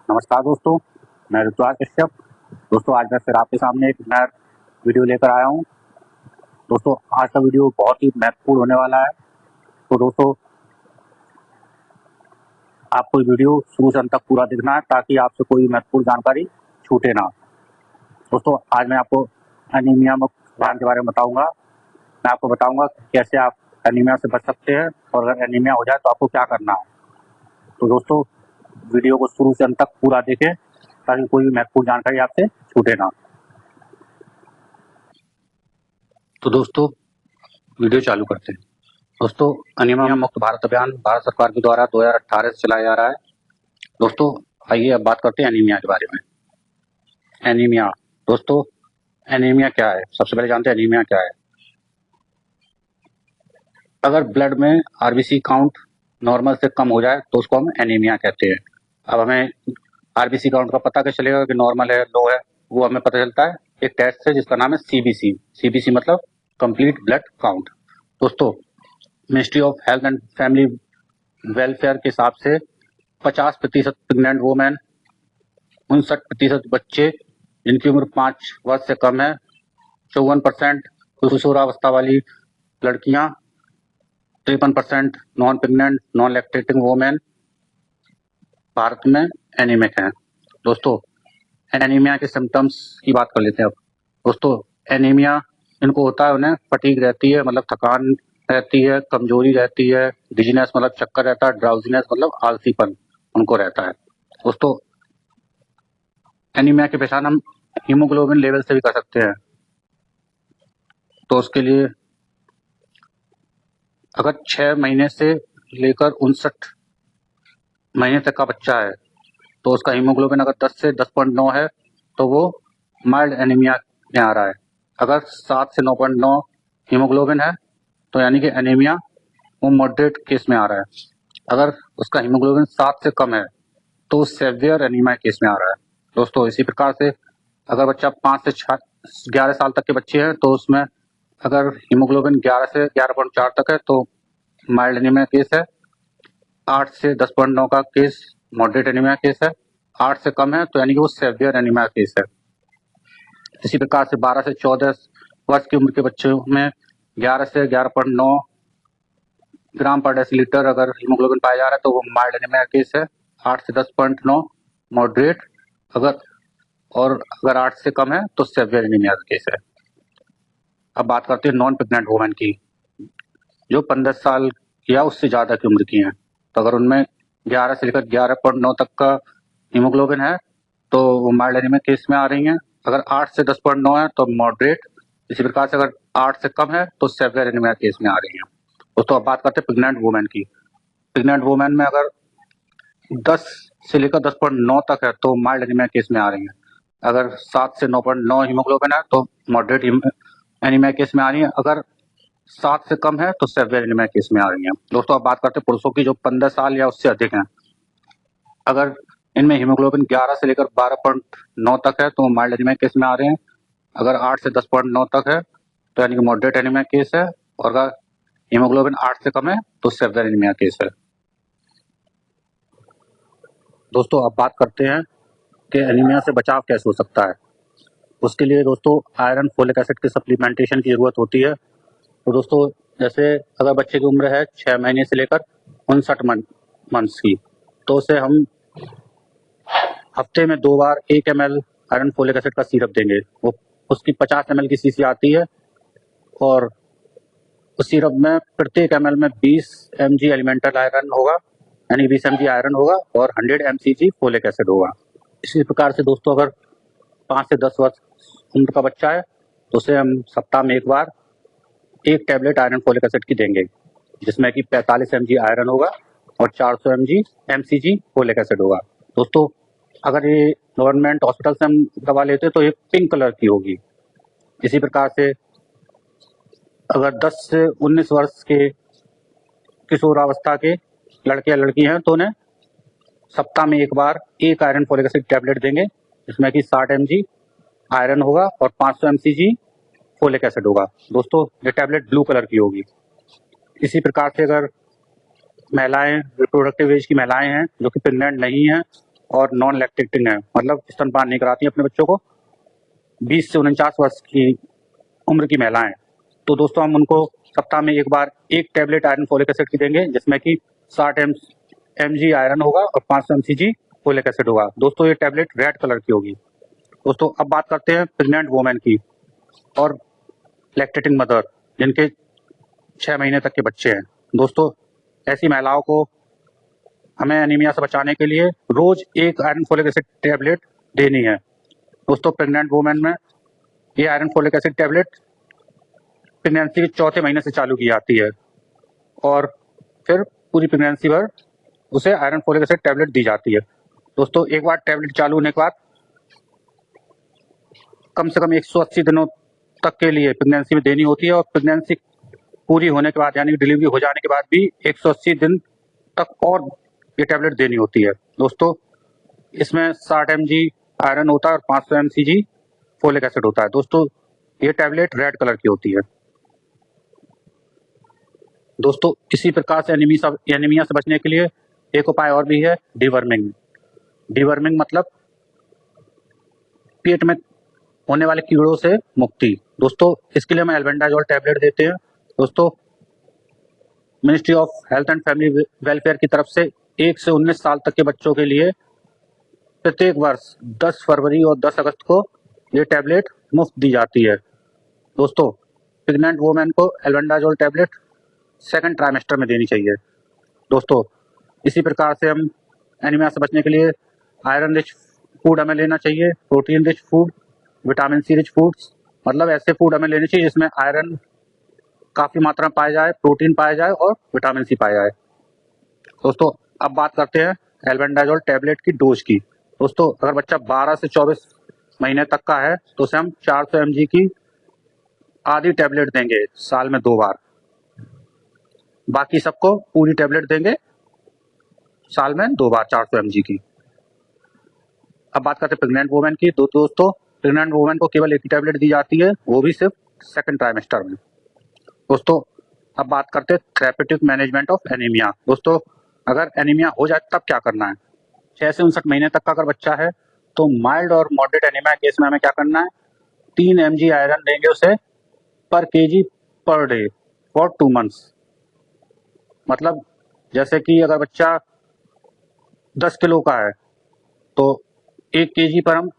नमस्कार दोस्तों, मैं ऋतुराज कश्यप। दोस्तों आज मैं फिर आपके सामने एक नया वीडियो लेकर आया हूँ। दोस्तों आज का वीडियो बहुत ही महत्वपूर्ण होने वाला है। तो दोस्तों आपको ये वीडियो शुरू से अंत तक पूरा देखना है ताकि आपसे कोई महत्वपूर्ण जानकारी छूटे ना। दोस्तों आज मैं आपको एनीमिया मुक्त धान के बारे में बताऊंगा। मैं आपको बताऊंगा कैसे आप एनीमिया से बच सकते हैं और अगर एनीमिया हो जाए तो आपको क्या करना है। तो दोस्तों वीडियो को शुरू से अंत तक पूरा देखें ताकि कोई भी महत्वपूर्ण जानकारी आपसे छूटे ना। तो दोस्तों वीडियो चालू करते हैं। दोस्तों एनीमिया मुक्त भारत अभियान भारत सरकार के द्वारा 2018 से चलाया जा रहा है। दोस्तों आइए अब बात करते हैं एनीमिया के बारे में। एनीमिया दोस्तों एनीमिया क्या है, सबसे पहले जानते हैं एनीमिया क्या है। अगर ब्लड में आरबीसी काउंट नॉर्मल से कम हो जाए तो उसको हम एनीमिया कहते हैं। अब हमें आरबीसी काउंट का पता कैसे चलेगा कि नॉर्मल है लो है, वो हमें पता चलता है एक टेस्ट से जिसका नाम है सीबीसी। सीबीसी मतलब कंप्लीट ब्लड काउंट। दोस्तों ministry of health and family welfare के हिसाब से 50% प्रेग्नेंट वुमेन, 59% बच्चे जिनकी उम्र 5 वर्ष से कम है, 54% किशोरावस्था वाली लड़कियां, 53% non pregnant non lactating women Bharat में एनीमिक हैं। दोस्तों एनीमिया के सिम्टम्स की बात कर लेते हैं। अब दोस्तों एनीमिया इनको होता है, उन्हें फटीग रहती है मतलब थकान रहती है, कमजोरी रहती है, डिजीनेस मतलब चक्कर रहता है, ड्राउजीनेस मतलब आलसीपन उनको रहता है। दोस्तों एनीमिया की पहचान हम हीमोग्लोबिन लेवल से भी कर सकते हैं। तो उसके लिए अगर 6 महीने से लेकर 59 महीने तक का बच्चा है तो उसका हीमोग्लोबिन अगर 10 से 10.9 है तो वो माइल्ड एनीमिया में आ रहा है। अगर 7 से 9.9 हीमोग्लोबिन है तो यानी कि एनीमिया वो मॉडरेट केस में आ रहा है। अगर उसका हीमोग्लोबिन 7 से कम है तो वो सेवियर एनीमिया केस में आ रहा है। दोस्तों इसी प्रकार से अगर बच्चा 5 से 11 साल तक के बच्चे हैं तो उसमें अगर हीमोग्लोबिन 11 से 11.4 तक है तो माइल्ड एनीमिया केस है। 8 से 10.9 का केस मॉडरेट एनीमिया केस है। 8 से कम है तो यानी कि वो सेवियर एनीमिया केस है। इसी प्रकार से 12 से 14 वर्ष की उम्र के बच्चों में 11 से 11.9 ग्राम पर डेसीलीटर अगर हीमोग्लोबिन पाया जा रहा है तो वो माइल्ड एनीमिया केस है। 8 से 10.9 मॉडरेट, अगर 8 से कम है तो सेवियर एनीमिया केस है। अब बात करते हैं नॉन प्रेग्नेंट वुमेन की, जो 15 साल या उससे ज़्यादा की उम्र की हैं। तो अगर उनमें 11 से लेकर 11.9 तक का हीमोग्लोबिन है तो वो माइल्ड एनीमिया केस में आ रही हैं। अगर 8 से 10.9 है तो मॉडरेट। इसी प्रकार से अगर 8 से कम है तो सेवियर एनीमिया केस में आ रही हैं। दोस्तों अब बात करते हैं प्रेग्नेंट वुमेन की। प्रेग्नेंट वुमेन में अगर 10 से लेकर 10.9 तक है तो माइल्ड एनीमिया केस में आ रही हैं। अगर 7 से 9.9 हीमोग्लोबिन है तो मॉडरेट एनीमिया केस में आ रही हैं। अगर 7 से कम है तो सेवियर एनीमिया केस में आ रही हैं। दोस्तों अब बात करते हैं पुरुषों की जो 15 साल या उससे अधिक हैं। अगर इनमें हीमोग्लोबिन 11 से लेकर 12.9 तक है तो माइल्ड एनीमिया केस में आ रहे हैं। अगर 8 से 10.9 तक है तो यानी कि मॉडरेट एनीमिया केस है, और अगर हीमोग्लोबिन 8 से कम है तो सेवियर एनीमिया केस है। दोस्तों अब बात करते हैं कि एनीमिया से बचाव कैसे हो सकता है। उसके लिए दोस्तों आयरन फोलिक एसिड की सप्लीमेंटेशन की ज़रूरत होती है। तो दोस्तों जैसे अगर बच्चे की उम्र है 6 महीने से लेकर 59 मंथ्स की, तो उसे हम हफ्ते में 2 बार 1 ml आयरन फोलिक एसिड का सिरप देंगे। वो उसकी 50 ml की शीशी आती है और उस सिरप में प्रत्येक ml में 20 mg एलिमेंटल आयरन होगा, यानी 20 mg आयरन होगा और 100 mcg फोलिक एसिड होगा। इसी प्रकार से दोस्तों अगर 5 से 10 वर्ष उम्र का बच्चा है तो उसे हम सप्ताह में 1 बार 1 टैबलेट आयरन फोलिक एसिड की देंगे, जिसमें कि 45 mg आयरन होगा और 400 mcg फोलिक एसिड होगा। दोस्तों अगर ये गवर्नमेंट हॉस्पिटल से हम दवा लेते तो ये पिंक कलर की होगी। इसी प्रकार से अगर 10 से 19 वर्ष के किशोरावस्था के लड़के या लड़की हैं तो उन्हें सप्ताह में 1 बार 1 आयरन फोलिक एसिड टैबलेट देंगे, जिसमें कि 60 mg आयरन होगा और 500 mcg फोलिक एसिड होगा। दोस्तों ये टैबलेट ब्लू कलर की होगी। इसी प्रकार से अगर महिलाएं रिप्रोडक्टिव एज की महिलाएं हैं जो कि प्रेग्नेंट नहीं हैं और नॉन लैक्टेटिंग है, मतलब स्तनपान नहीं कराती अपने बच्चों को, 20 से 49 वर्ष की उम्र की महिलाएं, तो दोस्तों हम उनको सप्ताह में एक बार एक टैबलेट आयरन फोलिक एसिड की देंगे, जिसमें कि 60 mg आयरन होगा और 500 mcg फोलिक एसिड होगा। दोस्तों ये टैबलेट रेड कलर की होगी। दोस्तों अब बात करते हैं प्रेग्नेंट वुमेन की और लैक्टेटिंग मदर जिनके 6 महीने तक के बच्चे हैं। दोस्तों ऐसी महिलाओं को हमें एनीमिया से बचाने के लिए रोज एक आयरन फोलिक एसिड टैबलेट देनी है। दोस्तों प्रेग्नेंट वुमेन में ये iron folic acid tablet pregnancy के चौथे महीने से चालू की जाती है और फिर पूरी प्रेगनेंसी भर उसे आयरन फोलिक एसिड टैबलेट दी जाती है। दोस्तों एक बार टैबलेट चालू होने के बाद कम से कम 180 दिनों तक के लिए प्रेगनेंसी में देनी होती है और प्रेगनेंसी पूरी होने के बाद यानी डिलीवरी हो जाने के बाद भी 180 दिन तक और ये टैबलेट देनी होती है। दोस्तों इसमें 60 mg आयरन होता है और 500 mcg फोलिक एसिड होता है। दोस्तों ये टैबलेट रेड कलर की होती है। दोस्तों इसी प्रकार से एनीमिया से बचने के लिए एक उपाय और भी है, डीवर्मिंग। डीवर्मिंग मतलब पेट में होने वाले कीड़ों से मुक्ति। दोस्तों इसके लिए हम एल्बेंडाजोल टैबलेट देते हैं। दोस्तों ministry of health and family welfare की तरफ से 1 से 19 साल तक के बच्चों के लिए प्रत्येक वर्ष 10 फरवरी और 10 अगस्त को ये टैबलेट मुफ्त दी जाती है। दोस्तों प्रेग्नेंट वुमेन को एल्बेंडाजोल टैबलेट सेकंड ट्राइमेस्टर में देनी चाहिए। दोस्तों इसी प्रकार से हम एनीमिया से बचने के लिए आयरन रिच फूड हमें लेना चाहिए, protein rich food, vitamin C rich foods, मतलब ऐसे फूड हमें लेने चाहिए जिसमें आयरन काफ़ी मात्रा में पाया जाए, प्रोटीन पाया जाए और विटामिन सी पाया जाए। दोस्तों अब बात करते हैं एल्बेंडाजोल टैबलेट की डोज की। दोस्तों अगर बच्चा 12 से 24 महीने तक का है तो उसे हम 400 mg की आधी टैबलेट देंगे साल में 2 बार, बाकी सबको पूरी टैबलेट देंगे साल में 2 बार 400 mg की। अब बात करते हैं प्रेग्नेंट वुमेन की। तो दोस्तों प्रेग्नेंट वुमेन को केवल एक ही टैबलेट दी जाती है, वो भी सिर्फ सेकंड ट्राइमेस्टर में। दोस्तों अब बात करते हैं थेरेप्यूटिक मैनेजमेंट ऑफ एनीमिया। दोस्तों अगर एनीमिया हो जाए तब क्या करना है। 6 से 59 महीने तक का अगर बच्चा है तो माइल्ड और मॉडरेट एनीमिया केस में हमें क्या करना है, 3 mg आयरन देंगे उसे पर kg per day for 2 months. मतलब जैसे कि अगर बच्चा 10 किलो का है तो 1 kg पर हम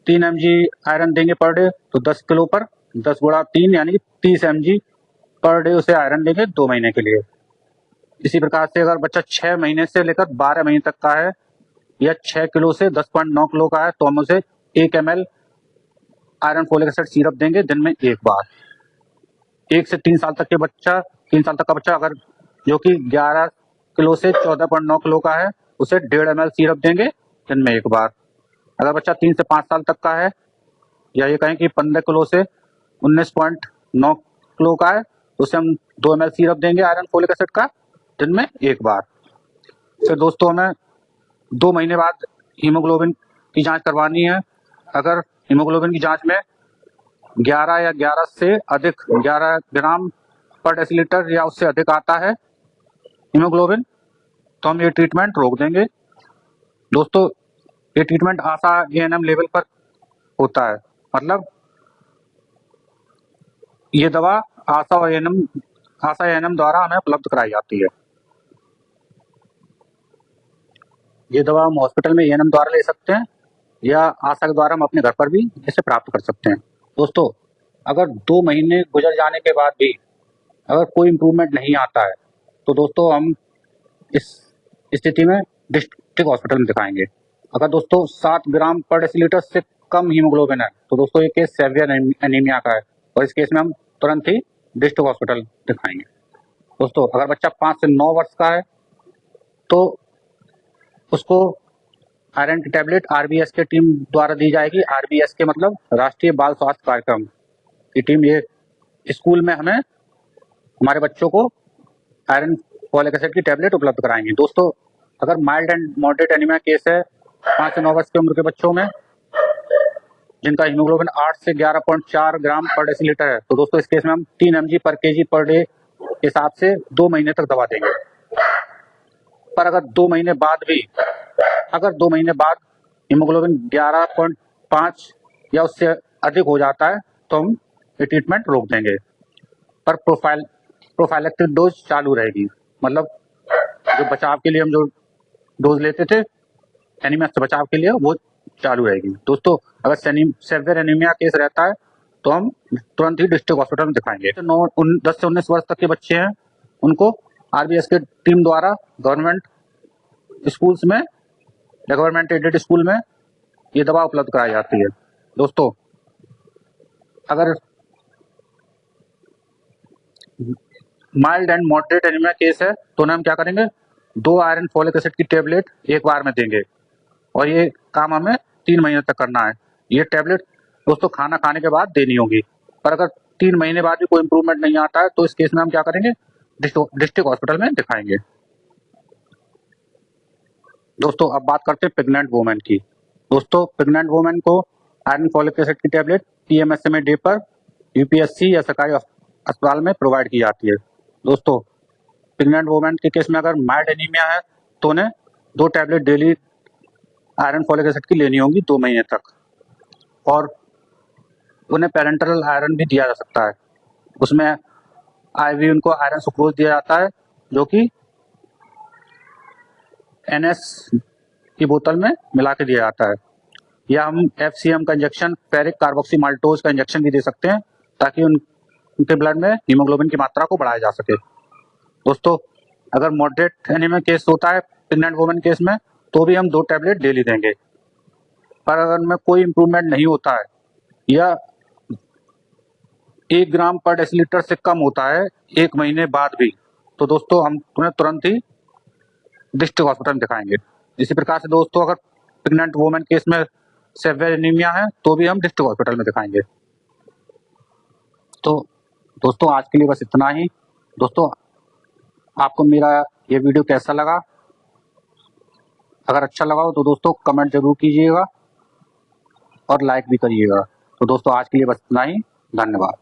3 mg आयरन देंगे पर डे, तो 10 किलो पर 10 गुणा 3 यानी 30 mg पर डे उसे आयरन देंगे 2 महीने के लिए। इसी प्रकार से अगर बच्चा 6 महीने से लेकर 12 महीने तक का है या 6 किलो से 10.9 किलो का है तो हम उसे 1 ml iron folic acid syrup देंगे दिन में एक बार। 1 से 3 साल तक के बच्चा 3 साल तक का बच्चा अगर जो कि 11 किलो से 14.9 किलो का है उसे 1.5 ml सिरप देंगे दिन में एक बार। अगर बच्चा 3 से 5 साल तक का है या ये कहें कि 15 किलो से 19.9 किलो का है तो उसे हम 2 ml सिरप देंगे आयरन फोलिक एसिड का दिन में एक बार। फिर दोस्तों हमें 2 महीने बाद हीमोग्लोबिन की जांच करवानी है। अगर हीमोग्लोबिन की जांच में 11 या 11 से अधिक 11 ग्राम पर डेसीलीटर या उससे अधिक आता है हीमोग्लोबिन तो हम ये ट्रीटमेंट रोक देंगे। दोस्तों ये ट्रीटमेंट आशा एएनएम लेवल पर होता है, मतलब ये दवा आशा एएनएम द्वारा हमें उपलब्ध कराई जाती है। ये दवा हम हॉस्पिटल में एएनएम द्वारा ले सकते हैं या आशा के द्वारा हम अपने घर पर भी इसे प्राप्त कर सकते हैं। दोस्तों अगर 2 महीने गुजर जाने के बाद भी अगर कोई इम्प्रूवमेंट नहीं आता है तो दोस्तों हम इस स्थिति में डिस्ट्रिक्ट हॉस्पिटल में दिखाएंगे। अगर दोस्तों 7 ग्राम पर डेसीलीटर से कम हीमोग्लोबिन है तो दोस्तों ये केस सेवियर एनीमिया का है और इस केस में हम तुरंत ही डिस्ट्रिक्ट हॉस्पिटल दिखाएंगे। दोस्तों अगर बच्चा 5 से 9 वर्ष का है तो उसको आयरन की टैबलेट आरबीएस के टीम द्वारा दी जाएगी। आरबीएस के मतलब राष्ट्रीय बाल स्वास्थ्य कार्यक्रम की टीम ये स्कूल में हमें हमारे बच्चों को आयरन फोलिक एसिड की टैबलेट उपलब्ध कराएंगे। दोस्तों अगर mild and moderate anaemia case है 5 से 9 वर्ष की उम्र के बच्चों में जिनका हीमोग्लोबिन 8 से 11.4 ग्राम पर डेसीलीटर है तो दोस्तों इस केस में हम 3 mg पर kg पर डे के हिसाब से 2 महीने तक दवा देंगे। पर अगर 2 महीने बाद भी अगर 2 महीने बाद हीमोग्लोबिन 11.5 या उससे अधिक हो जाता है तो हम ये ट्रीटमेंट रोक देंगे, पर प्रोफाइलेक्टिक डोज चालू रहेगी। मतलब जो बचाव के लिए हम जो डोज लेते थे एनीमिया से बचाव के लिए वो चालू रहेगी। दोस्तों अगर सेवियर एनीमिया केस रहता है तो हम तुरंत ही डिस्ट्रिक्ट हॉस्पिटल में दिखाएंगे। 10 से 19 वर्ष तक के बच्चे हैं उनको आरबीएस के टीम द्वारा गवर्नमेंट स्कूल्स में या गवर्नमेंट एडेड स्कूल में ये दवा उपलब्ध कराई जाती है। दोस्तों अगर mild and moderate anaemia case है तो हम क्या करेंगे, 2 आयरन फोलिक एसिड की टेबलेट एक बार में देंगे और ये काम हमें 3 महीने तक करना है। ये टेबलेट दोस्तों खाना खाने के बाद देनी होगी, पर अगर 3 महीने बाद भी कोई इंप्रूवमेंट नहीं आता है तो इस केस में हम क्या करेंगे, डिस्ट्रिक्ट हॉस्पिटल में दिखाएंगे। दोस्तों अब बात करते हैं प्रेग्नेंट वुमेन की। दोस्तों प्रेग्नेंट वुमेन को आयरन फोलिक एसिड की टेबलेट पीएमएसएमए डे पर यूपीएससी या सरकारी अस्पताल में प्रोवाइड की जाती है। दोस्तों प्रेग्नेंट वुमेन के केस में अगर माइल्ड एनीमिया है तो उन्हें 2 tablet daily iron folic acid की लेनी होगी 2 महीने तक, और उन्हें पेरेंटल आयरन भी दिया जा सकता है। उसमें आईवी उनको आयरन सुक्रोज दिया जाता है जो कि एनएस की बोतल में मिला के दिया जाता है, या हम एफसीएम का इंजेक्शन फेरिक कार्बोक्सी माल्टोज का इंजेक्शन भी दे सकते हैं ताकि उनके ब्लड में हीमोग्लोबिन की मात्रा को बढ़ाया जा सके। दोस्तों अगर मॉडरेट एनीमिया केस होता है प्रेग्नेंट वुमेन केस में तो भी हम 2 टेबलेट डेली देंगे, पर अगर उनमें कोई इंप्रूवमेंट नहीं होता है या 1 ग्राम पर डेसीलीटर से कम होता है 1 महीने बाद भी, तो दोस्तों हम उन्हें तुरंत ही डिस्ट्रिक्ट हॉस्पिटल में दिखाएंगे। इसी प्रकार से दोस्तों अगर प्रेग्नेंट वुमेन केस में सेवियर एनीमिया है तो भी हम डिस्ट्रिक्ट हॉस्पिटल में दिखाएंगे। तो दोस्तों आज के लिए बस इतना ही। दोस्तों आपको मेरा ये वीडियो कैसा लगा? अगर अच्छा लगा हो तो दोस्तों कमेंट जरूर कीजिएगा और लाइक भी करिएगा। तो दोस्तों आज के लिए बस इतना ही। धन्यवाद।